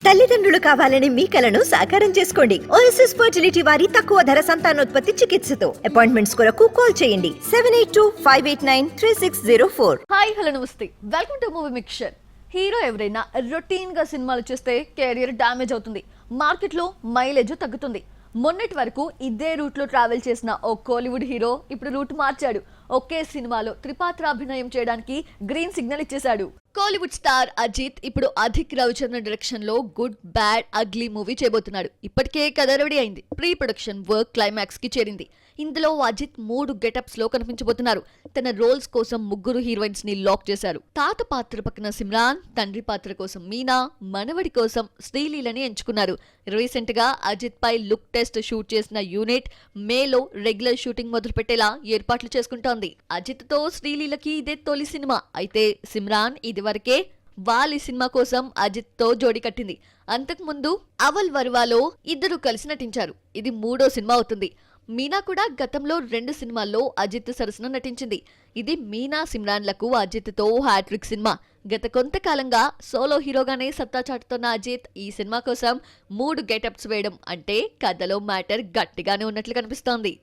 తల్లిదండ్రులు కావాలని మీ కలను సాకారం చేసుకోండి. ఓఎస్ఎస్ ఫర్టిలిటీ వారి తక్కువ ధర సంతానోత్పత్తి చికిత్సతో అపాయింట్మెంట్స్ కొరకు కాల్ చేయండి 7825893604. హాయ్ హలో నమస్తే, welcome to movie mixture. Hero ఎవరైనా రొటీన్ గా సినిమాలు చేస్తే కెరియర్ డ్యామేజ్ అవుతుంది, మార్కెట్ లో మైలేజ్ తగ్గుతుంది. మొన్నటి వరకు ఇదే రూట్ లో ట్రావెల్ చేసిన ఓ కోలీవుడ్ హీరో ఇప్పుడు రూట్ మార్చాడు. ఒకే సినిమాలో త్రిపాత్రాభినయం చేయడానికి గ్రీన్ సిగ్నల్ ఇచ్చేశాడు. కోలీవుడ్ స్టార్ అజిత్ ఇప్పుడు అధిక్ రవిచంద్రన్ డైరెక్షన్ లో గుడ్ బ్యాడ్ అగ్లీ మూవీ చేయబోతున్నాడు. ఇప్పటికే కథ రెడీ అయింది, ప్రీ ప్రొడక్షన్ వర్క్ క్లైమాక్స్ కి చేరింది. ఇందులో అజిత్ 3 గెటప్స్ లో కనిపించబోతున్నారు. తన రోల్స్ కోసం 3 హీరోయిన్స్ ని లాక్ చేశారు. తాత పాత్ర పక్కన సిమ్రాన్, తండ్రి పాత్ర కోసం మీనా, మనవడి కోసం శ్రీలీలని ఎంచుకున్నారు. రీసెంట్ గా అజిత్ పై లుక్ టెస్ట్ షూట్ చేసిన యూనిట్ మేలో రెగ్యులర్ షూటింగ్ మొదలు పెట్టేలా ఏర్పాట్లు చేసుకుంటోంది. అజిత్ తో శ్రీలీలకి ఇదే తొలి సినిమా. అయితే సిమ్రాన్ ఇదివరకే వాలి సినిమా కోసం అజిత్ తో జోడీ కట్టింది. అంతకు ముందు అవల్ వరువాలో ఇద్దరు కలిసి నటించారు. ఇది 3వ సినిమా అవుతుంది. మీనా కూడా గతంలో 2 సినిమాల్లో అజిత్ సరసన నటించింది. ఇది మీనా సిమ్రాన్లకు అజిత్ తో హ్యాట్రిక్ సినిమా. గత కొంతకాలంగా సోలో హీరోగానే సత్తా చాటుతున్న అజిత్ ఈ సినిమా కోసం 3 గెటప్స్ వేయడం అంటే కథలో మ్యాటర్ గట్టిగానే ఉన్నట్లు కనిపిస్తోంది.